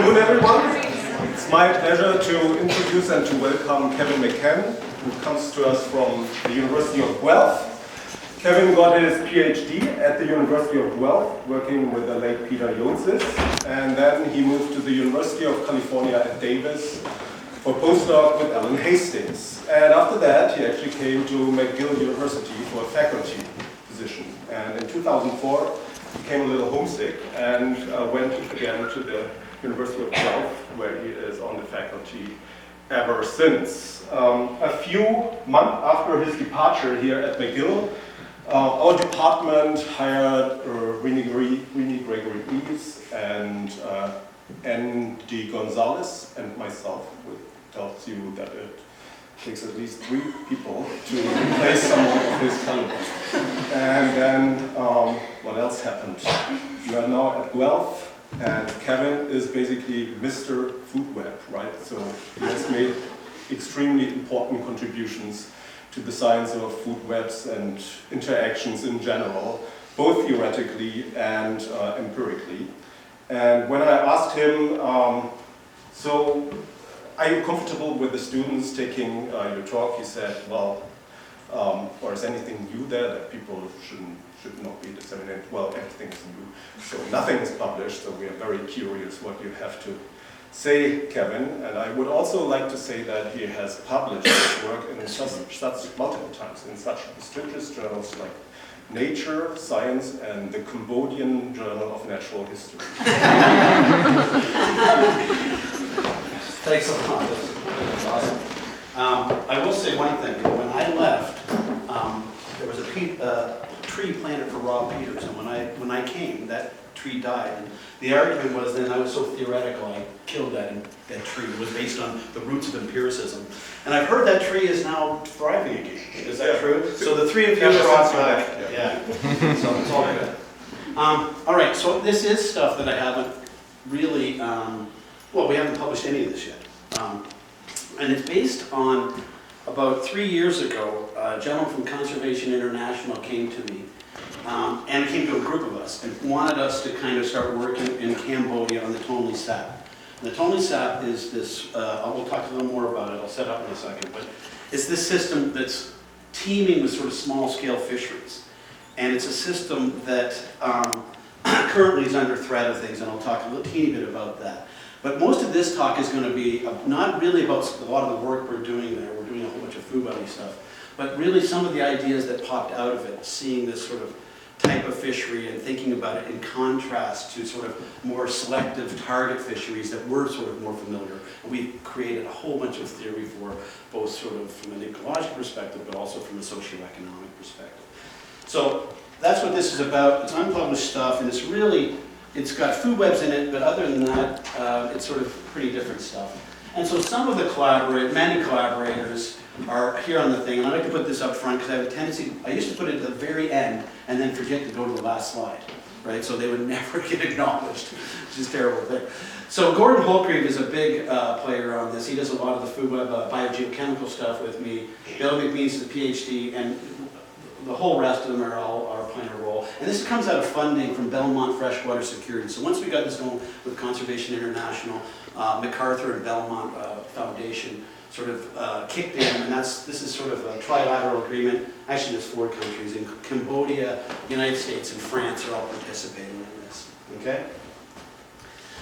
afternoon, everyone. It's my pleasure to introduce and to welcome Kevin McCann, who comes to us from the University of Guelph. Kevin got his PhD at the University of Guelph, working with the late Peter Jonesis, and then he moved to the University of California at Davis for postdoc with Alan Hastings. And after that, he actually came to McGill University for a faculty position. And in 2004, he became a little homesick and went again to the University of Guelph, where he is on the faculty ever since. A few months after his departure here at McGill, our department hired Rini Gregory Eves and Andy Gonzalez and myself, which tells you that it takes at least 3 people to replace someone of his caliber. And then what else happened? You are now at Guelph, and Kevin is basically Mr. Food Web, right? So he has made extremely important contributions to the science of food webs and interactions in general, both theoretically and empirically. And when I asked him, so are you comfortable with the students taking your talk? He said, well, or is anything new there that people should not be disseminated? Well, everything is new. So nothing is published, so we are very curious what you have to say, Kevin. And I would also like to say that he has published his work in such multiple times in such prestigious journals like Nature, Science, and the Cambodian Journal of Natural History. Thanks a lot. That's awesome. I will say one thing. When I left, there was a tree planted for Rob Peters, and when I came, that tree died. And the argument was then I was so theoretical, I killed that tree. It was based on the roots of empiricism. And I've heard that tree is now thriving again. Is that true? So the 3 of you are on back. Yeah. So it's all good. All right, so this is stuff that I haven't really, well, we haven't published any of this yet. And it's based on, about 3 years ago, a gentleman from Conservation International came to me, and came to a group of us, and wanted us to kind of start working in Cambodia on the Tonle Sap. And the Tonle Sap is this, we'll talk a little more about it, I'll set up in a second, but it's this system that's teeming with sort of small-scale fisheries. And it's a system that currently is under threat of things, and I'll talk a little teeny bit about that. But most of this talk is going to be not really about a lot of the work we're doing there. We're doing a whole bunch of food buddy stuff. But really some of the ideas that popped out of it, seeing this sort of type of fishery and thinking about it in contrast to sort of more selective target fisheries that we're sort of more familiar. And we've created a whole bunch of theory for both sort of from an ecological perspective, but also from a socioeconomic perspective. So that's what this is about. It's unpublished stuff, and it's got food webs in it, but other than that, it's sort of pretty different stuff. And so some of the many collaborators are here on the thing, and I like to put this up front because I have a tendency, I used to put it at the very end and then forget to go to the last slide, right? So they would never get acknowledged, which is a terrible thing. So Gordon Holtgreave is a big player on this. He does a lot of the food web biogeochemical stuff with me. Bill McBean is a PhD, and the whole rest of them are playing a role. And this comes out of funding from Belmont Freshwater Security. So once we got this going with Conservation International, MacArthur and Belmont Foundation sort of kicked in, and this is sort of a trilateral agreement. Actually, there's 4 countries, in Cambodia, United States, and France are all participating in this, okay?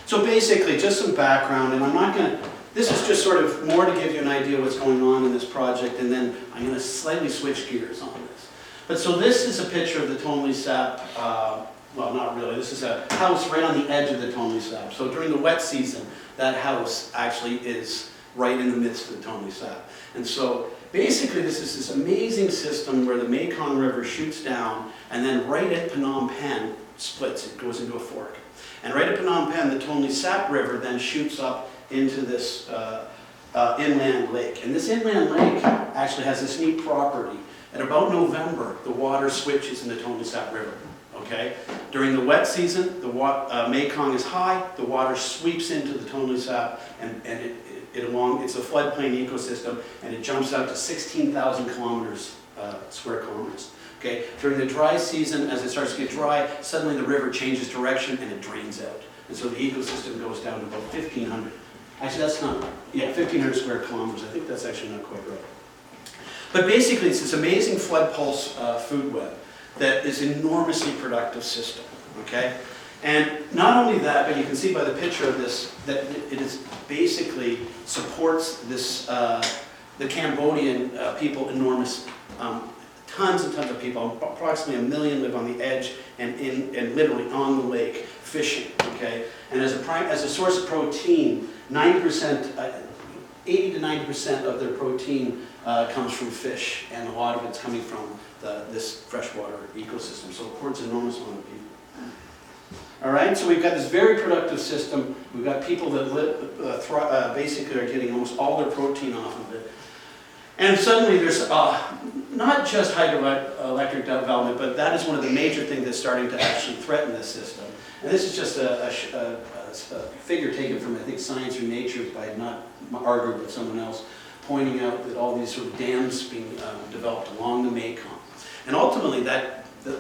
So basically, just some background, and this is just sort of more to give you an idea of what's going on in this project, and then I'm going to slightly switch gears on this. But so this is a picture of the Tonle Sap, well, not really, this is a house right on the edge of the Tonle Sap. So during the wet season, that house actually is right in the midst of the Tonle Sap. And so basically this is this amazing system where the Mekong River shoots down, and then right at Phnom Penh splits, it goes into a fork. And right at Phnom Penh, the Tonle Sap River then shoots up into this inland lake. And this inland lake actually has this neat property. At about November, the water switches in the Tonle Sap River, okay? During the wet season, the Mekong is high, the water sweeps into the Tonle Sap, and it's a floodplain ecosystem, and it jumps out to 16,000 square kilometers. Okay? During the dry season, as it starts to get dry, suddenly the river changes direction and it drains out. And so the ecosystem goes down to about 1,500. Actually, that's not, yeah, 1,500 square kilometers. I think that's actually not quite right. But basically, it's this amazing flood pulse food web that is an enormously productive system, okay? And not only that, but you can see by the picture of this, that it is basically supports this, the Cambodian people enormously. Tons and tons of people, approximately 1 million live on the edge and literally on the lake fishing, okay? And as a source of protein, 90%, 80 to 90% of their protein comes from fish, and a lot of it's coming from this freshwater ecosystem. So it supports an enormous amount of people. All right, so we've got this very productive system. We've got people that basically are getting almost all their protein off of it. And suddenly there's not just hydroelectric development, but that is one of the major things that's starting to actually threaten this system. And this is just a figure taken from, I think, Science or Nature by not Arger, but someone else, pointing out that all these sort of dams being developed along the Mekong. And ultimately,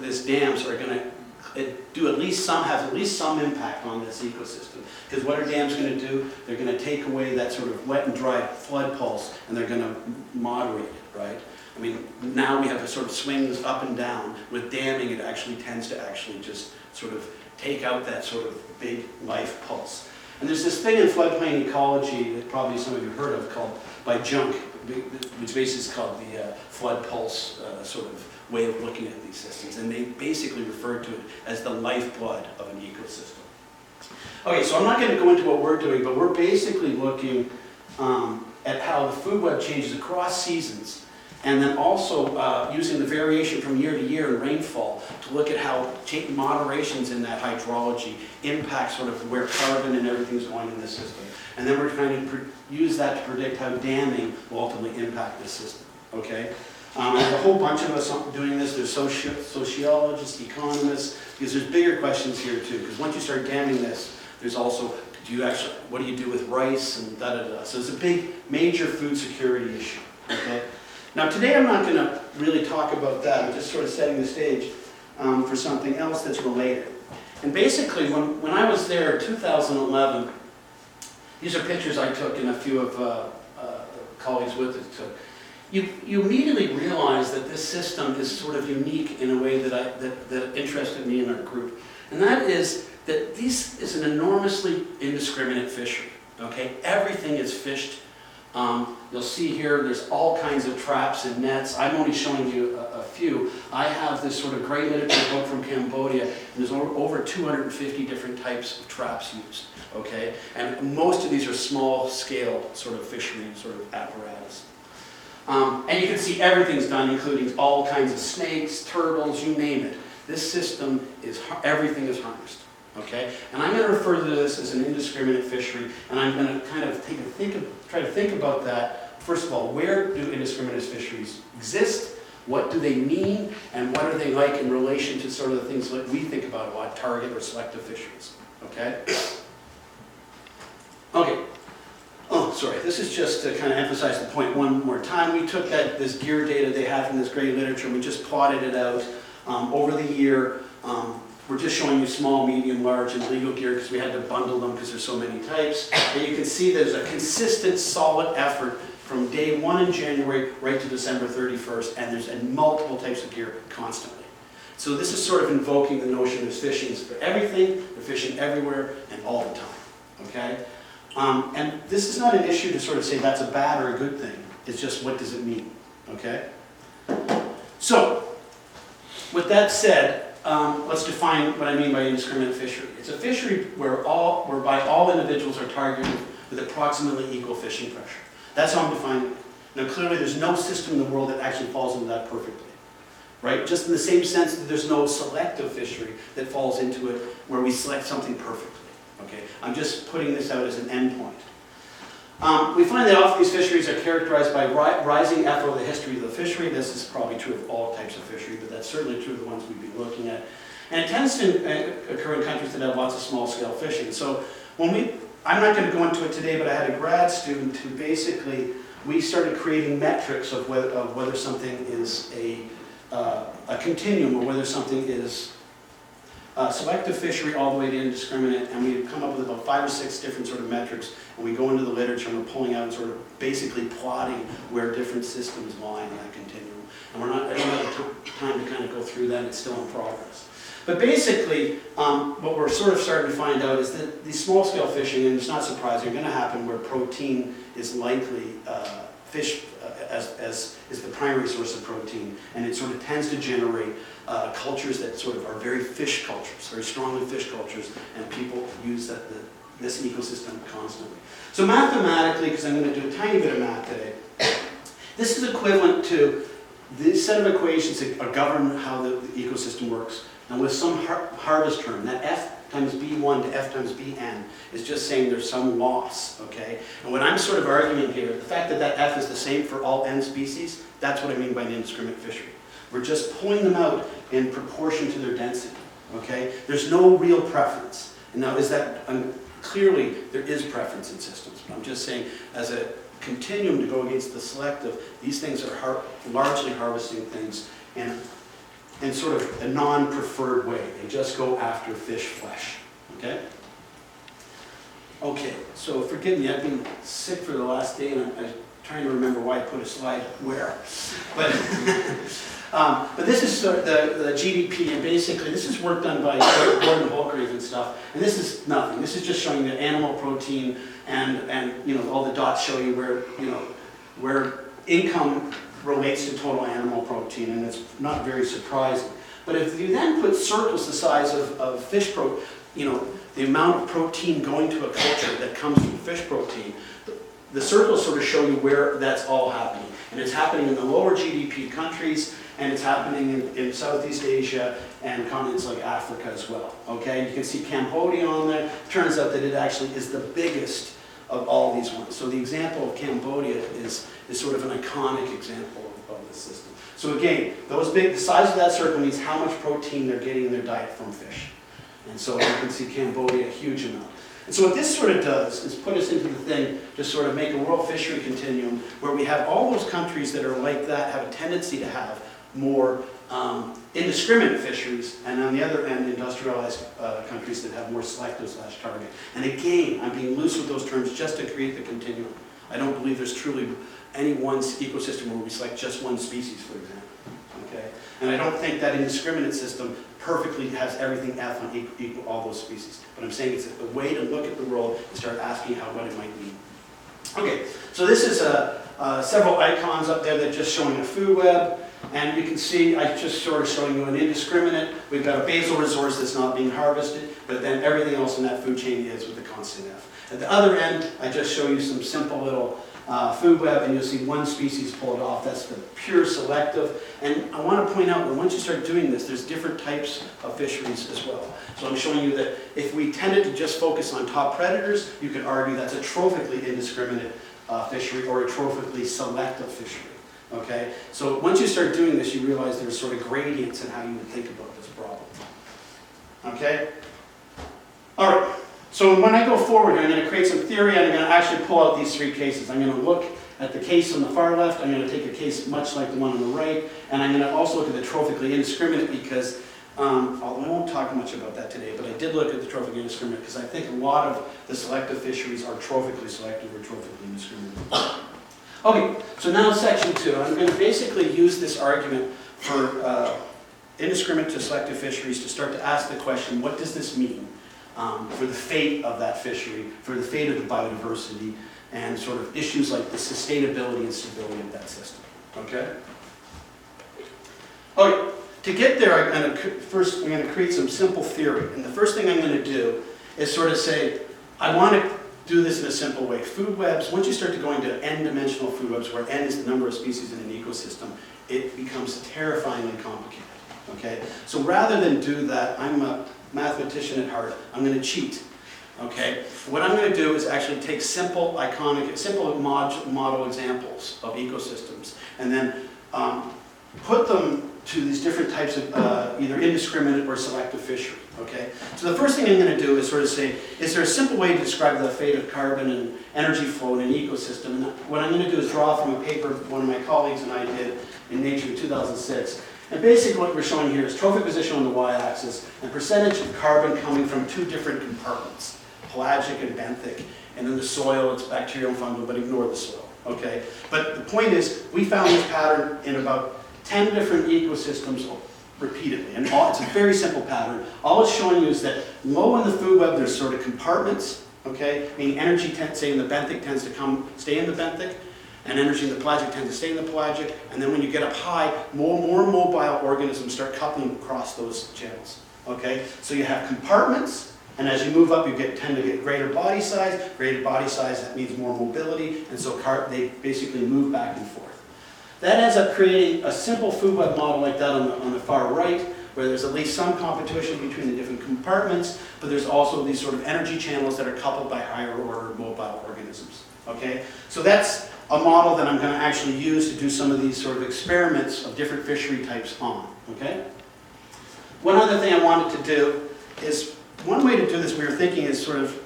these dams are going to have at least some impact on this ecosystem. Because what are dams going to do? They're going to take away that sort of wet and dry flood pulse, and they're going to moderate it, right? I mean, now we have a sort of swings up and down. With damming, it actually tends to actually just sort of take out that sort of big life pulse. And there's this thing in floodplain ecology that probably some of you heard of called by Junk, which basically is called the flood pulse sort of way of looking at these systems. And they basically refer to it as the lifeblood of an ecosystem. Okay, so I'm not going to go into what we're doing, but we're basically looking at how the food web changes across seasons, and then also using the variation from year to year in rainfall to look at how moderations in that hydrology impact sort of where carbon and everything's going in the system. And then we're trying to use that to predict how damming will ultimately impact the system, okay? There's a whole bunch of us doing this. There's sociologists, economists, because there's bigger questions here too. Because once you start damming this, there's also, what do you do with rice and da-da-da. So it's a big, major food security issue, okay? Now today I'm not going to really talk about that. I'm just sort of setting the stage for something else that's related. And basically, when I was there in 2011, these are pictures I took and a few of the colleagues with us took. You immediately realize that this system is sort of unique in a way that interested me in our group. And that is that this is an enormously indiscriminate fishery. Okay, everything is fished. You'll see here there's all kinds of traps and nets. I'm only showing you a few. I have this sort of gray literature book from Cambodia, and there's over 250 different types of traps used. Okay, and most of these are small scale sort of fishery sort of apparatus. And you can see everything's done, including all kinds of snakes, turtles, you name it. This system everything is harnessed, okay? And I'm going to refer to this as an indiscriminate fishery, and I'm going to kind of try to think about that. First of all, where do indiscriminate fisheries exist? What do they mean? And what are they like in relation to sort of the things that we think about a lot, target or selective fisheries, okay? Okay. Oh, sorry, this is just to kind of emphasize the point one more time. We took this gear data they have from this great literature and we just plotted it out over the year. We're just showing you small, medium, large, and legal gear because we had to bundle them because there's so many types. And you can see there's a consistent, solid effort from day 1 in January right to December 31st, and there's multiple types of gear constantly. So this is sort of invoking the notion of fishing is for everything, they're fishing everywhere, and all the time, okay? And this is not an issue to sort of say that's a bad or a good thing. It's just what does it mean, okay? So, with that said, let's define what I mean by indiscriminate fishery. It's a fishery whereby all individuals are targeted with approximately equal fishing pressure. That's how I'm defining it. Now clearly there's no system in the world that actually falls into that perfectly, right? Just in the same sense that there's no selective fishery that falls into it where we select something perfectly. Okay, I'm just putting this out as an endpoint. We find that often these fisheries are characterized by rising FO of the history of the fishery. This is probably true of all types of fishery, but that's certainly true of the ones we've been looking at. And it tends to occur in countries that have lots of small-scale fishing. So I'm not going to go into it today, but I had a grad student who basically, we started creating metrics of whether something is a continuum or whether something is selective fishery all the way to indiscriminate, and we've come up with about 5 or 6 different sort of metrics, and we go into the literature and we're pulling out sort of basically plotting where different systems lie in that continuum. And I don't have time to kind of go through that, it's still in progress. But basically, what we're sort of starting to find out is that these small-scale fishing, and it's not surprising, are going to happen where protein is likely fish as is the primary source of protein, and it sort of tends to generate cultures that sort of are very fish cultures, very strongly fish cultures, and people use this ecosystem constantly. So mathematically, because I'm going to do a tiny bit of math today, this is equivalent to this set of equations that govern how the ecosystem works. And with some harvest term, that F times B1 to F times Bn is just saying there's some loss, okay? And what I'm sort of arguing here, the fact that that F is the same for all N species, that's what I mean by an indiscriminate fishery. We're just pulling them out in proportion to their density, okay? There's no real preference. And now is that, clearly there is preference in systems, but I'm just saying as a continuum to go against the selective, these things are largely harvesting things in sort of a non-preferred way. They just go after fish flesh, okay? Okay, so forgive me, I've been sick for the last day and I'm trying to remember why I put a slide where. But this is sort of the GDP, and basically this is work done by Gordon Holgrave and stuff, and this is nothing. This is just showing the animal protein and you know, all the dots show you where, you know, where income relates to total animal protein, and it's not very surprising. But if you then put circles the size of fish protein, you know, the amount of protein going to a culture that comes from fish protein, the circles sort of show you where that's all happening. And it's happening in the lower GDP countries, and it's happening in Southeast Asia and continents like Africa as well. Okay, you can see Cambodia on there. Turns out that it actually is the biggest of all these ones. So the example of Cambodia is sort of an iconic example of this system. So again, the size of that circle means how much protein they're getting in their diet from fish. And so you can see Cambodia, a huge amount. And so what this sort of does is put us into the thing to sort of make a world fishery continuum where we have all those countries that are like that have a tendency to have more indiscriminate fisheries, and on the other end, industrialized countries that have more selective / target. And again, I'm being loose with those terms just to create the continuum. I don't believe there's truly any one ecosystem where we select just one species, for example. Okay? And I don't think that indiscriminate system perfectly has everything F on equal all those species. But I'm saying it's a way to look at the world and start asking what it might mean. Okay, so this is several icons up there that are just showing a food web. And you can see, I just sort of showing you an indiscriminate. We've got a basal resource that's not being harvested, but then everything else in that food chain is with the constant F. At the other end, I just show you some simple little food web, and you'll see one species pulled off. That's the pure selective. And I want to point out that once you start doing this, there's different types of fisheries as well. So I'm showing you that if we tended to just focus on top predators, you could argue that's a trophically indiscriminate fishery or a trophically selective fishery. Okay, so once you start doing this, you realize there's sort of gradients in how you would think about this problem. Okay? All right, so when I go forward, I'm going to create some theory, and I'm going to actually pull out these 3 cases. I'm going to look at the case on the far left, I'm going to take a case much like the one on the right, and I'm going to also look at the trophically indiscriminate because, although I won't talk much about that today, but I did look at the trophically indiscriminate because I think a lot of the selective fisheries are trophically selective or trophically indiscriminate. Okay, so now section 2. I'm going to basically use this argument for indiscriminate to selective fisheries to start to ask the question, what does this mean for the fate of that fishery, for the fate of the biodiversity, and sort of issues like the sustainability and stability of that system. Okay? Okay, to get there, I'm going to create some simple theory. And the first thing I'm going to do is sort of say, I want to do this in a simple way. Food webs, once you start to go into n-dimensional food webs, where n is the number of species in an ecosystem, it becomes terrifyingly complicated. Okay? So rather than do that, I'm a mathematician at heart, I'm going to cheat. Okay? What I'm going to do is actually take simple model examples of ecosystems and then put them to these different types of either indiscriminate or selective fishery. Okay? So the first thing I'm going to do is sort of say, is there a simple way to describe the fate of carbon and energy flow in an ecosystem? And what I'm going to do is draw from a paper one of my colleagues and I did in Nature in 2006. And basically what we're showing here is trophic position on the y-axis and percentage of carbon coming from two different compartments, pelagic and benthic. And in the soil, it's bacterial and fungal, but ignore the soil, okay? But the point is, we found this pattern in about 10 different ecosystems repeatedly. And it's a very simple pattern. All it's showing you is that low in the food web, there's sort of compartments, okay? Meaning energy, say in the benthic, tends to stay in the benthic, and energy in the pelagic tends to stay in the pelagic. And then when you get up high, more mobile organisms start coupling across those channels, okay? So you have compartments, and as you move up, you tend to get greater body size. Greater body size, that means more mobility, and so they basically move back and forth. That ends up creating a simple food web model like that on the far right, where there's at least some competition between the different compartments, but there's also these sort of energy channels that are coupled by higher order mobile organisms, okay? So that's a model that I'm going to actually use to do some of these sort of experiments of different fishery types on, okay? One other thing I wanted to do is, one way to do this we were thinking is sort of,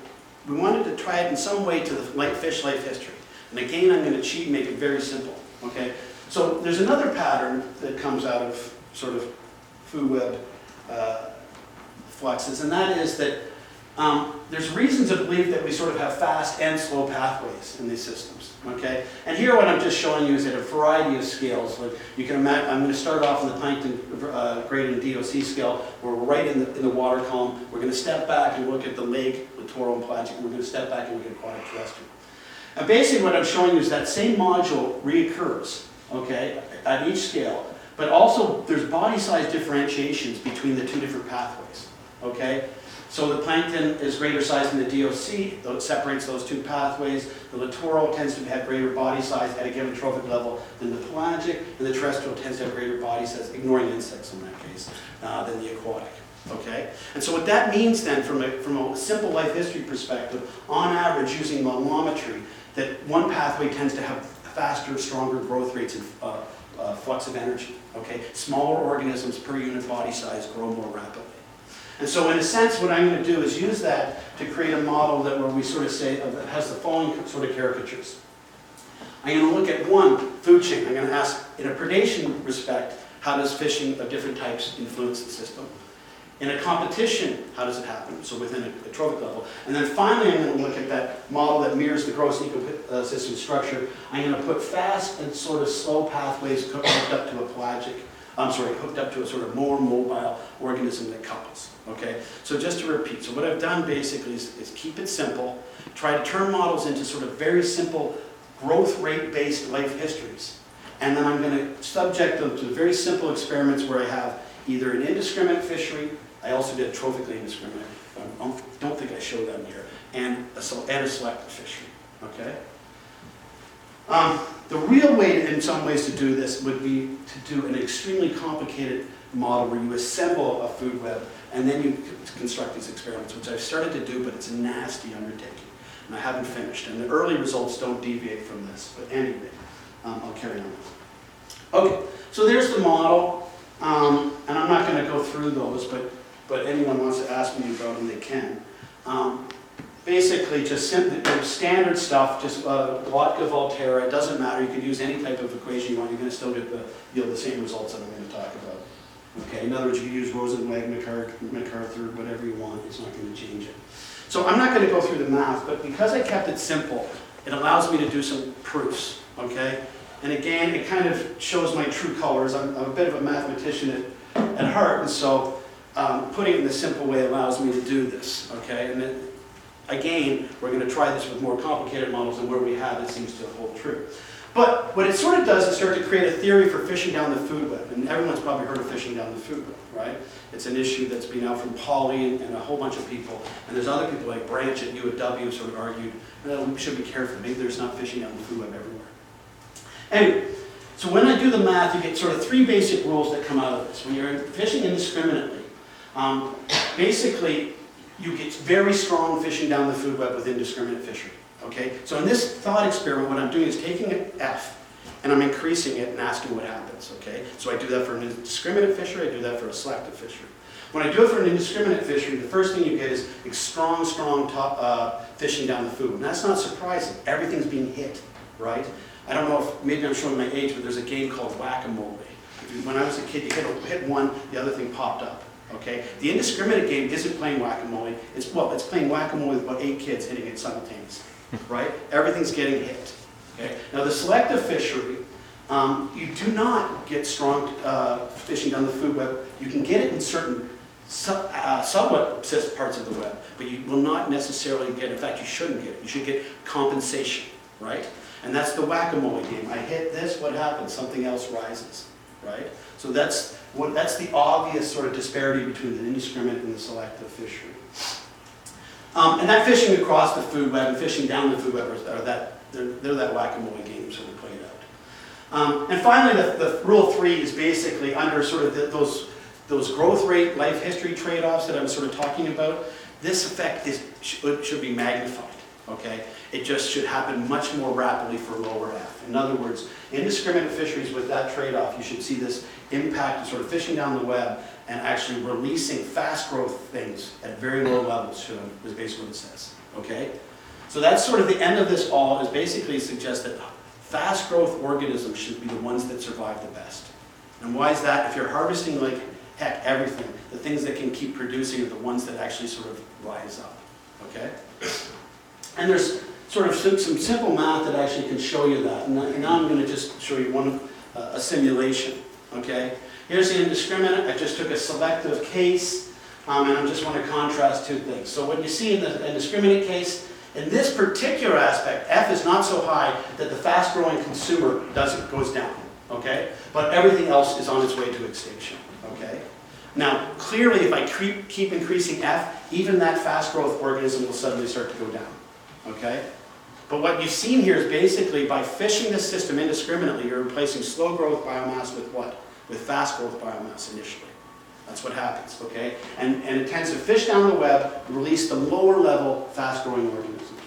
we wanted to try it in some way to the fish life history. And again, I'm going to cheat and make it very simple, okay? So there's another pattern that comes out of sort of food web fluxes, and that is that there's reasons to believe that we sort of have fast and slow pathways in these systems, okay? And here what I'm just showing you is at a variety of scales. Like you can imagine, I'm going to start off in the plankton gradient DOC scale, where we're right in the water column. We're going to step back and look at the lake, littoral and pelagic, and we're going to step back and look at aquatic terrestrial. And basically what I'm showing you is that same module reoccurs, okay, at each scale, but also there's body size differentiations between the two different pathways, okay? So the plankton is greater size than the DOC, though it separates those two pathways. The littoral tends to have greater body size at a given trophic level than the pelagic, and the terrestrial tends to have greater body size, ignoring insects in that case, than the aquatic, okay? And so what that means then, from a simple life history perspective, on average, using myelometry, that one pathway tends to have faster, stronger growth rates and flux of energy, okay? Smaller organisms per unit body size grow more rapidly. And so in a sense, what I'm going to do is use that to create a model that where we sort of say, that has the following sort of caricatures. I'm going to look at one, food chain. I'm going to ask, in a predation respect, how does fishing of different types influence the system? In a competition, how does it happen? So within a trophic level. And then finally, I'm going to look at that model that mirrors the gross ecosystem structure. I'm going to put fast and sort of slow pathways hooked up to a pelagic, hooked up to a sort of more mobile organism that couples, okay? So just to repeat, so what I've done basically is keep it simple, try to turn models into sort of very simple growth rate-based life histories. And then I'm going to subject them to very simple experiments where I have either an indiscriminate fishery, I also did a trophically indiscriminate, I don't think I showed that here, and a selective fishery, okay? The real way, in some ways, to do this would be to do an extremely complicated model where you assemble a food web and then you construct these experiments, which I've started to do, but it's a nasty undertaking. And I haven't finished. And the early results don't deviate from this. But anyway, I'll carry on. Okay, so there's the model. And I'm not going to go through those, but anyone wants to ask me about them, they can. Basically, just standard stuff, just Lotka, Volterra, it doesn't matter. You can use any type of equation you want. You're going to still yield the same results that I'm going to talk about. Okay, in other words, you can use Rosenweg, MacArthur, whatever you want. It's not going to change it. So I'm not going to go through the math, but because I kept it simple, it allows me to do some proofs, okay? And again, it kind of shows my true colors. I'm a bit of a mathematician at heart, and so putting it in the simple way allows me to do this, okay? And then, again, we're going to try this with more complicated models, and where we have it seems to hold true. But what it sort of does is start to create a theory for fishing down the food web. And everyone's probably heard of fishing down the food web, right? It's an issue that's been out from Polly and a whole bunch of people. And there's other people like Branch at UW who sort of argued, well, we should be careful. Maybe there's not fishing down the food web everywhere. Anyway, so when I do the math, you get sort of three basic rules that come out of this. When you're fishing indiscriminately, basically, you get very strong fishing down the food web with indiscriminate fishery. Okay, so in this thought experiment, what I'm doing is taking an F and I'm increasing it and asking what happens. Okay, so I do that for an indiscriminate fishery, I do that for a selective fishery. When I do it for an indiscriminate fishery, the first thing you get is strong fishing down the food. And that's not surprising. Everything's being hit, right? I don't know if, maybe I'm showing my age, but there's a game called Whack-A-Mole. when I was a kid, you hit one, the other thing popped up. Okay? The indiscriminate game isn't playing whack-a-mole. It's playing whack-a-mole with about 8 kids hitting it simultaneously. Right? Everything's getting hit. Okay? Now the selective fishery, you do not get strong fishing down the food web. You can get it in certain somewhat parts of the web, but you will not necessarily get, in fact you shouldn't get it. You should get compensation, right? And that's the whack-a-mole game. I hit this, what happens? Something else rises, right? So that's the obvious sort of disparity between the indiscriminate and the selective fishery. And that fishing across the food web and fishing down the food web they're that whack-a-mole game sort of played out. And finally, the rule 3 is basically under sort of those growth rate, life history trade-offs that I was sort of talking about. This effect should be magnified. Okay, it just should happen much more rapidly for lower F. In other words, indiscriminate fisheries with that trade-off, you should see this impact of sort of fishing down the web and actually releasing fast growth things at very low levels, is basically what it says. Okay, so that's sort of the end of this all, is basically suggest that fast growth organisms should be the ones that survive the best. And why is that? If you're harvesting like heck everything, the things that can keep producing are the ones that actually sort of rise up. Okay. And there's sort of some simple math that actually can show you that. And now I'm going to just show you a simulation. Okay? Here's the indiscriminate. I just took a selective case, and I just want to contrast 2 things. So what you see in the indiscriminate case, in this particular aspect, F is not so high that the fast-growing consumer goes down. Okay? But everything else is on its way to extinction. Okay? Now, clearly, if I keep increasing F, even that fast-growth organism will suddenly start to go down. Okay? But what you've seen here is basically by fishing this system indiscriminately, you're replacing slow growth biomass with what? With fast growth biomass initially. That's what happens, okay? And it tends to fish down the web, release the lower level fast growing organisms.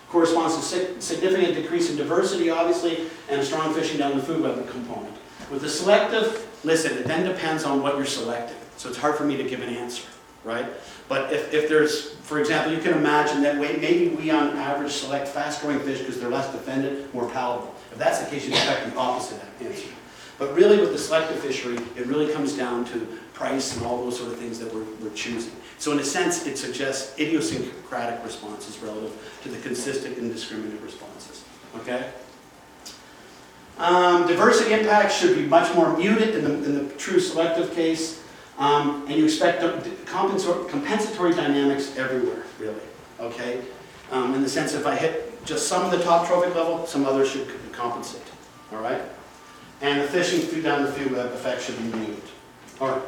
Corresponds to significant decrease in diversity, obviously, and a strong fishing down the food web component. With the selective, listen, it then depends on what you're selecting. So it's hard for me to give an answer, right? But if there's, for example, you can imagine that maybe we on average select fast-growing fish because they're less defended, more palatable. If that's the case, you'd expect the opposite answer. But really with the selective fishery, it really comes down to price and all those sort of things that we're choosing. So in a sense, it suggests idiosyncratic responses relative to the consistent indiscriminate responses. Okay? Diversity impacts should be much more muted in the true selective case. And you expect compensatory dynamics everywhere, really, okay? In the sense if I hit just some of the top trophic level, some others should compensate, all right? And the fishing down the food web effect should be muted. All right.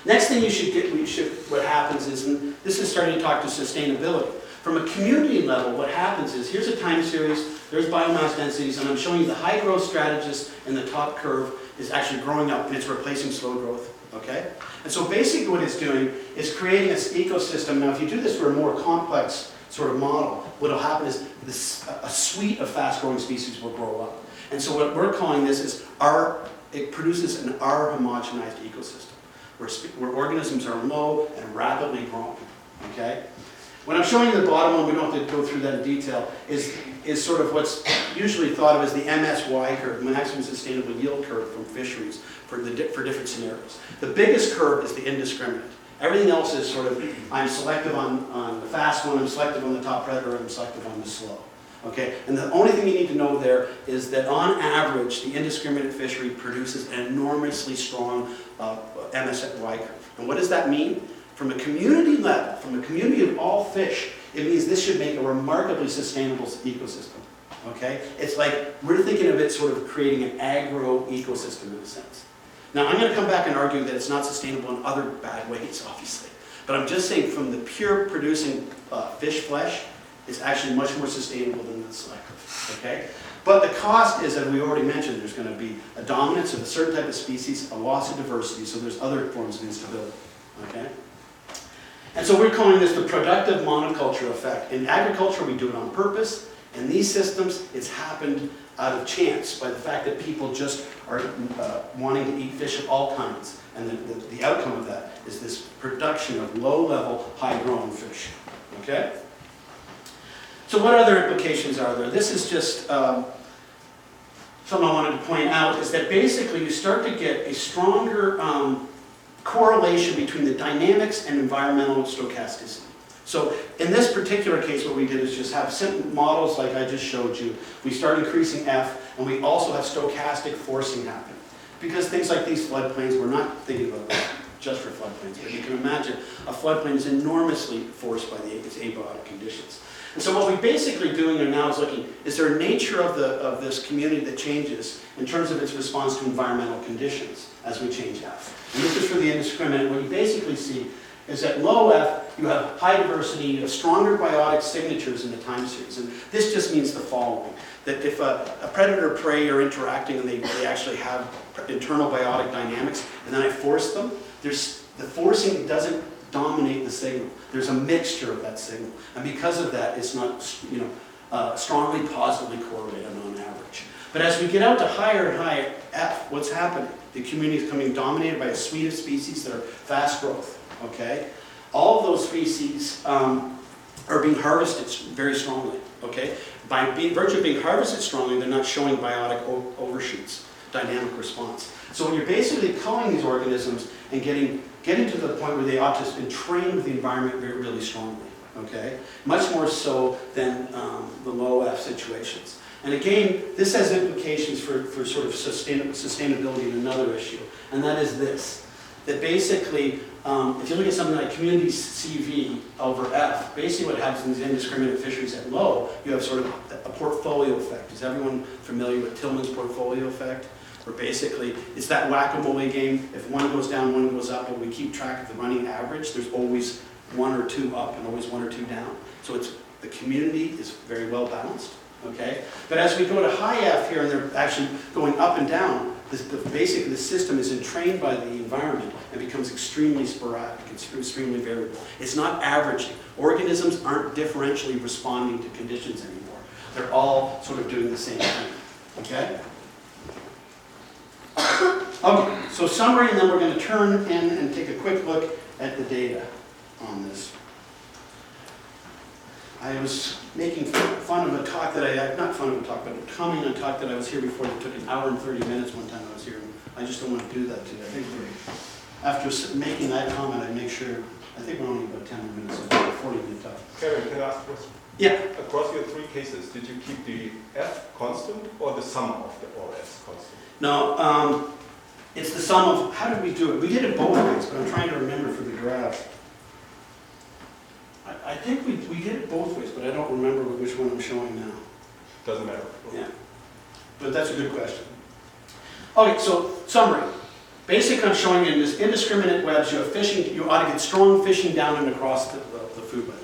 Next thing what happens is, and this is starting to talk to sustainability. From a community level, what happens is, here's a time series, there's biomass densities, and I'm showing you the high growth strategist in the top curve is actually growing up and it's replacing slow growth. Okay? And so basically what it's doing is creating this ecosystem. Now if you do this for a more complex sort of model, what will happen is a suite of fast-growing species will grow up. And so what we're calling this is it produces an R-homogenized ecosystem, where organisms are low and rapidly growing. Okay? What I'm showing you the bottom one, we don't have to go through that in detail, is sort of what's usually thought of as the MSY curve, maximum sustainable yield curve from fisheries for different scenarios. The biggest curve is the indiscriminate. Everything else is sort of, I'm selective on the fast one, I'm selective on the top predator, I'm selective on the slow. Okay, and the only thing you need to know there is that on average, the indiscriminate fishery produces an enormously strong MSY curve. And what does that mean? From a community level, from a community of all fish, it means this should make a remarkably sustainable ecosystem. Okay? It's like we're thinking of it sort of creating an agro-ecosystem in a sense. Now, I'm going to come back and argue that it's not sustainable in other bad ways, obviously. But I'm just saying from the pure producing fish flesh, it's actually much more sustainable than the selective. Okay? But the cost is, as we already mentioned, there's going to be a dominance of a certain type of species, a loss of diversity, so there's other forms of instability. Okay? And so we're calling this the productive monoculture effect. In agriculture, we do it on purpose. In these systems, it's happened out of chance by the fact that people just are wanting to eat fish of all kinds. And the outcome of that is this production of low-level, high-grown fish. Okay? So what other implications are there? This is just something I wanted to point out is that basically you start to get a stronger correlation between the dynamics and environmental stochasticity. So in this particular case, what we did is just have simple models like I just showed you. We start increasing F, and we also have stochastic forcing happen. Because things like these floodplains, we're not thinking about that just for floodplains, but you can imagine a floodplain is enormously forced by its abiotic conditions. And so what we're basically doing now is looking, is there a nature of this community that changes in terms of its response to environmental conditions as we change F? And this is for the indiscriminate. What you basically see is that low F, you have high diversity, you have stronger biotic signatures in the time series. And this just means the following, that if a predator-prey are interacting and they actually have internal biotic dynamics, and then I force them, the forcing doesn't dominate the signal. There's a mixture of that signal. And because of that, it's not strongly positively correlated on average. But as we get out to higher and higher F, what's happening? The community is becoming dominated by a suite of species that are fast growth. Okay? All of those species are being harvested very strongly. Okay? By virtue of being harvested strongly, they're not showing biotic overshoots, dynamic response. So when you're basically culling these organisms and getting to the point where they ought to have been trained with the environment really strongly. Okay? Much more so than the low F situations. And again, this has implications for sort of sustainability in another issue, and that is this. That basically, if you look at something like community CV over F, basically what happens in these indiscriminate fisheries at low, you have sort of a portfolio effect. Is everyone familiar with Tillman's portfolio effect? Where basically, it's that whack-a-mole game. If one goes down, one goes up, and we keep track of the running average, there's always one or two up and always one or two down. So the community is very well balanced. Okay? But as we go to high F here, and they're actually going up and down, basically the system is entrained by the environment and becomes extremely sporadic, it's extremely variable. It's not averaging. Organisms aren't differentially responding to conditions anymore. They're all sort of doing the same thing. Okay? Okay, so summary, and then we're going to turn in and take a quick look at the data on this. I was making fun of a talk that not fun of a talk, but commenting on a talk that I was here before that took an hour and 30 minutes one time I was here. And I just don't want to do that today. I think after making that comment, I make sure, I think we're only about 10 minutes, so 40 minutes talk. Kevin, can I ask a question? Yeah. Across your three cases, did you keep the F constant or the sum of the all F's constant? No, it's the sum of, how did we do it? We did it both ways, but I'm trying to remember for the graph. I think we did it both ways, but I don't remember which one I'm showing now. Doesn't matter. Yeah, but that's a good question. Okay, so summary. Basically, I'm showing you in this indiscriminate webs, you have fishing, you ought to get strong fishing down and across the food web.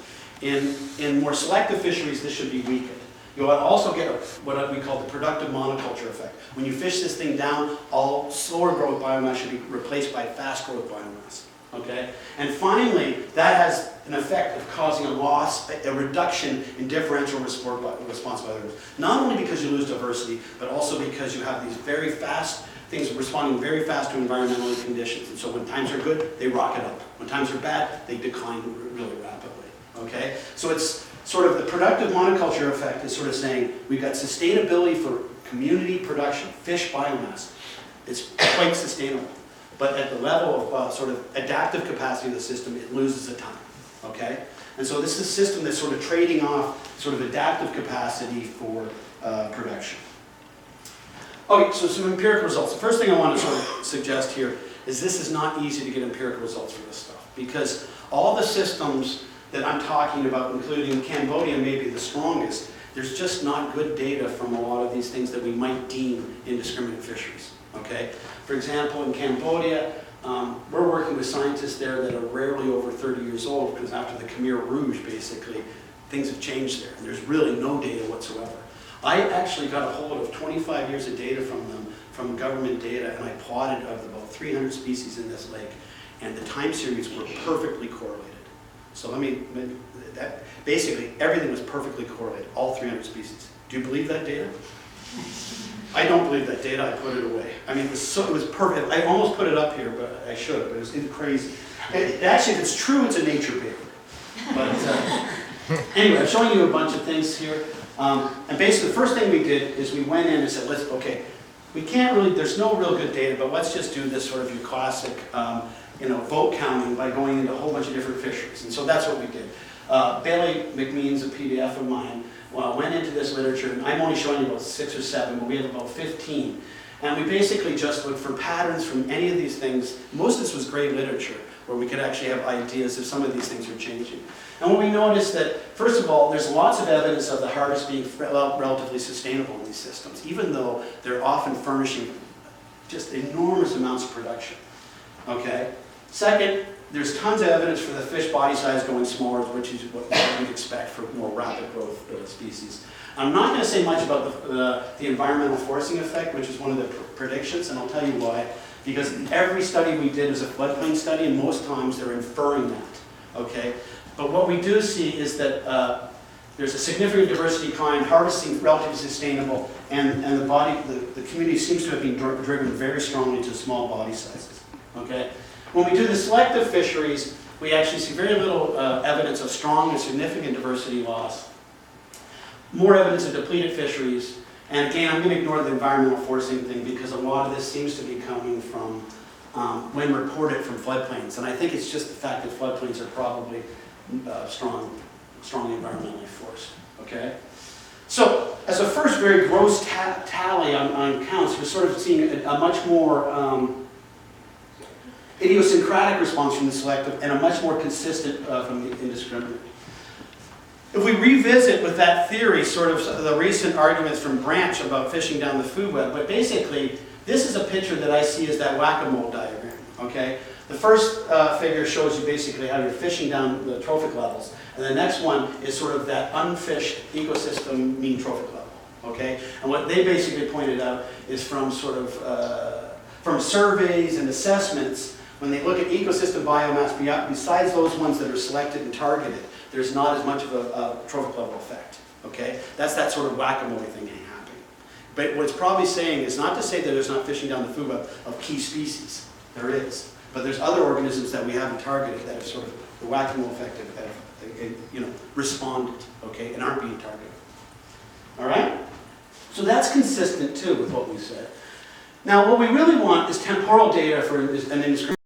In more selective fisheries, this should be weakened. You ought to also get what we call the productive monoculture effect. When you fish this thing down, all slower growth biomass should be replaced by fast growth biomass. Okay? And finally, that has an effect of causing a loss, a reduction in differential response by others. Not only because you lose diversity, but also because you have these very fast things responding very fast to environmental conditions. And so when times are good, they rocket up. When times are bad, they decline really rapidly. Okay? So it's sort of the productive monoculture effect is sort of saying we've got sustainability for community production, fish biomass. It's quite sustainable. But at the level of sort of adaptive capacity of the system, it loses a ton. Okay? And so this is a system that's sort of trading off sort of adaptive capacity for production. Okay, so some empirical results. The first thing I want to sort of suggest here is this is not easy to get empirical results for this stuff. Because all the systems that I'm talking about, including Cambodia maybe the strongest, there's just not good data from a lot of these things that we might deem indiscriminate fisheries. Okay? For example, in Cambodia, we're working with scientists there that are rarely over 30 years old because after the Khmer Rouge, basically, things have changed there. And there's really no data whatsoever. I actually got a hold of 25 years of data from them, from government data, and I plotted of about 300 species in this lake, and the time series were perfectly correlated. So basically, everything was perfectly correlated, all 300 species. Do you believe that data? I don't believe that data. I put it away. I mean, it was perfect. I almost put it up here, but I should have. It was crazy. Actually, if it's true, it's a nature paper. But anyway, I'm showing you a bunch of things here. And basically, the first thing we did is we went in and said, okay, we can't really, there's no real good data, but let's just do this sort of your classic, vote counting by going into a whole bunch of different fisheries. And so that's what we did. Bailey McMean's a PDF of mine. Went into this literature, and I'm only showing you about 6 or 7, but we have about 15. And we basically just looked for patterns from any of these things. Most of this was great literature, where we could actually have ideas if some of these things are changing. And what we noticed that, first of all, there's lots of evidence of the harvest being relatively sustainable in these systems, even though they're often furnishing just enormous amounts of production. Okay? Second, there's tons of evidence for the fish body size going smaller, which is what we'd expect for more rapid growth species. I'm not going to say much about the environmental forcing effect, which is one of the predictions, and I'll tell you why. Because every study we did is a floodplain study, and most times they're inferring that. Okay? But what we do see is that there's a significant diversity decline, harvesting relatively sustainable, and the community seems to have been driven very strongly to small body sizes. Okay? When we do the selective fisheries, we actually see very little evidence of strong and significant diversity loss. More evidence of depleted fisheries. And again, I'm going to ignore the environmental forcing thing because a lot of this seems to be coming from when reported from floodplains. And I think it's just the fact that floodplains are probably strongly environmentally forced. Okay? So, as a first very gross tally on counts, we're sort of seeing a much more idiosyncratic response from the selective and a much more consistent from the indiscriminate. If we revisit with that theory, sort of the recent arguments from Branch about fishing down the food web, but basically, this is a picture that I see as that whack-a-mole diagram, okay? The first figure shows you basically how you're fishing down the trophic levels, and the next one is sort of that unfished ecosystem mean trophic level, okay? And what they basically pointed out is from sort of, from surveys and assessments, when they look at ecosystem biomass, besides those ones that are selected and targeted, there's not as much of a trophic level effect, okay? That's that sort of whack-a-mole thing happening. But what it's probably saying is not to say that there's not fishing down the food web of key species. There is. But there's other organisms that we haven't targeted that have sort of the whack-a-mole effect have responded, okay, and aren't being targeted. All right? So that's consistent, too, with what we said. Now, what we really want is temporal data for an indiscriminate